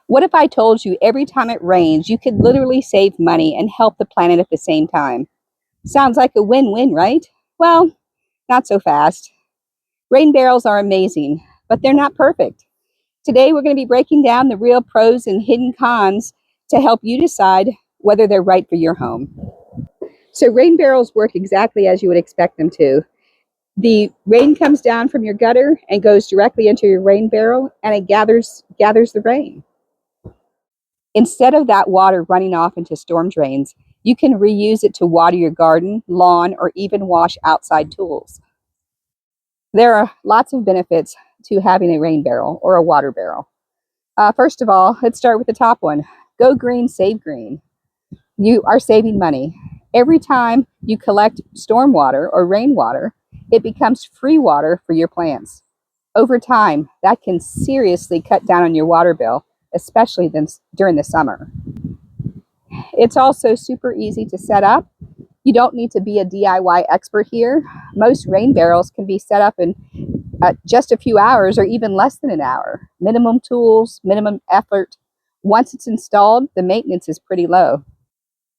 What if I told you every time it rains, you could literally save money and help the planet at the same time? Sounds like a win-win, right? Well, not so fast. Rain barrels are amazing, but they're not perfect. Today, we're going to be breaking down the real pros and hidden cons to help you decide whether they're right for your home. So rain barrels work exactly as you would expect them to. The rain comes down from your gutter and goes directly into your rain barrel, and it gathers the rain. Instead of that water running off into storm drains, you can reuse it to water your garden, lawn, or even wash outside tools. There are lots of benefits to having a rain barrel or a water barrel. First of all, let's start with the top one. Go green, save green. You are saving money. Every time you collect storm water or rainwater, it becomes free water for your plants. Over time, that can seriously cut down on your water bill, especially during the summer. It's also super easy to set up. You don't need to be a DIY expert here. Most rain barrels can be set up in just a few hours or even less than an hour. Minimum tools, minimum effort. Once it's installed, the maintenance is pretty low.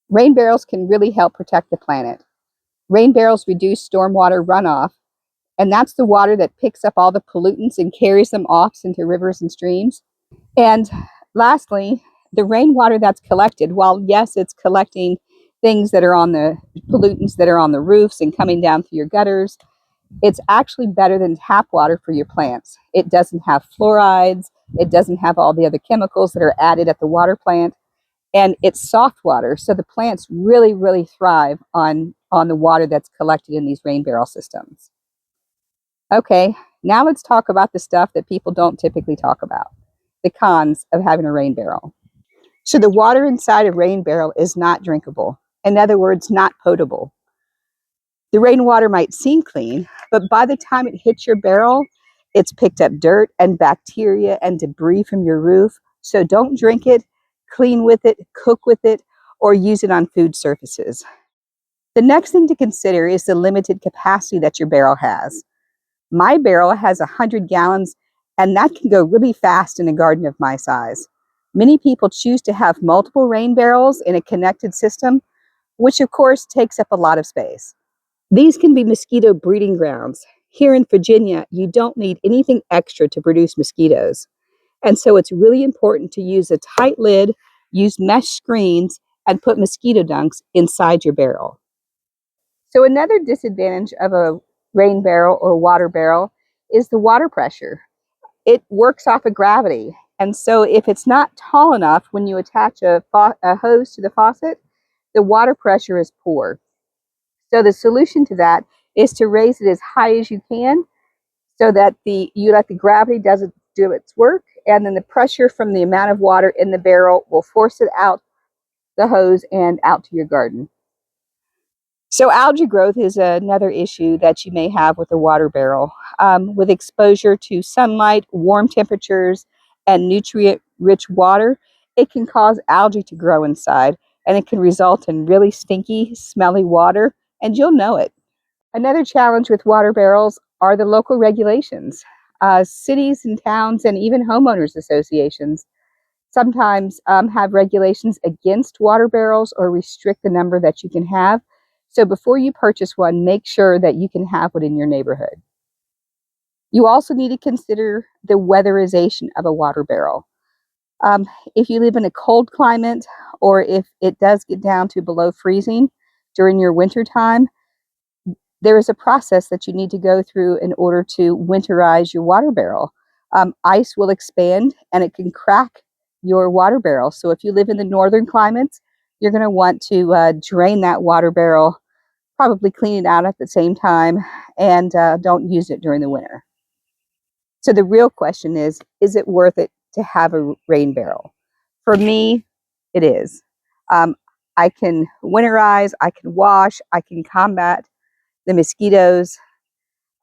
Rain barrels can really help protect the planet. Rain barrels reduce stormwater runoff, and that's the water that picks up all the pollutants and carries them off into rivers and streams. And lastly, the rainwater that's collected, while yes, it's collecting things that are on the pollutants that are on the roofs and coming down through your gutters, it's actually better than tap water for your plants. It doesn't have fluorides. It doesn't have all the other chemicals that are added at the water plant. And it's soft water, so the plants really, really thrive on the water that's collected in these rain barrel systems. Okay, now let's talk about the stuff that people don't typically talk about, the cons of having a rain barrel. So the water inside a rain barrel is not drinkable. In other words, not potable. The rainwater might seem clean, but by the time it hits your barrel, it's picked up dirt and bacteria and debris from your roof. So don't drink it, clean with it, cook with it, or use it on food surfaces. The next thing to consider is the limited capacity that your barrel has. My barrel has 100 gallons, and that can go really fast in a garden of my size. Many people choose to have multiple rain barrels in a connected system, which of course takes up a lot of space. These can be mosquito breeding grounds. Here in Virginia, you don't need anything extra to produce mosquitoes. And so it's really important to use a tight lid, use mesh screens, and put mosquito dunks inside your barrel. So another disadvantage of a rain barrel or water barrel is the water pressure. It works off of gravity. And so if it's not tall enough when you attach a hose to the faucet, the water pressure is poor. So the solution to that is to raise it as high as you can so that you let the gravity do its work, and then the pressure from the amount of water in the barrel will force it out the hose and out to your garden. So algae growth is another issue that you may have with a water barrel. With exposure to sunlight, warm temperatures, and nutrient-rich water, it can cause algae to grow inside, and it can result in really stinky, smelly water, and you'll know it. Another challenge with water barrels are the local regulations. Cities and towns and even homeowners associations sometimes have regulations against water barrels or restrict the number that you can have. So before you purchase one, make sure that you can have one in your neighborhood. You also need to consider the weatherization of a water barrel. If you live in a cold climate, or if it does get down to below freezing during your winter time, there is a process that you need to go through in order to winterize your water barrel. Ice will expand and it can crack your water barrel. So if you live in the northern climates, you're going to want to drain that water barrel, probably clean it out at the same time, and don't use it during the winter. So the real question is it worth it to have a rain barrel? For me, it is. I can winterize, I can wash, I can combat the mosquitoes.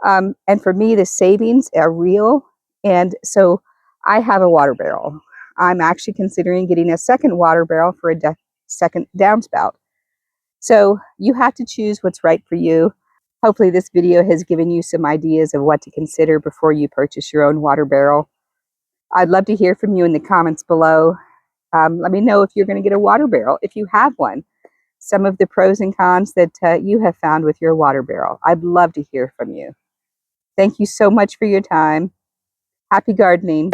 And for me, the savings are real. And so I have a water barrel. I'm actually considering getting a second water barrel for a second downspout. So you have to choose what's right for you. Hopefully this video has given you some ideas of what to consider before you purchase your own water barrel. I'd love to hear from you in the comments below. Let me know if you're going to get a water barrel, if you have one. Some of the pros and cons that you have found with your water barrel. I'd love to hear from you. Thank you so much for your time. Happy gardening.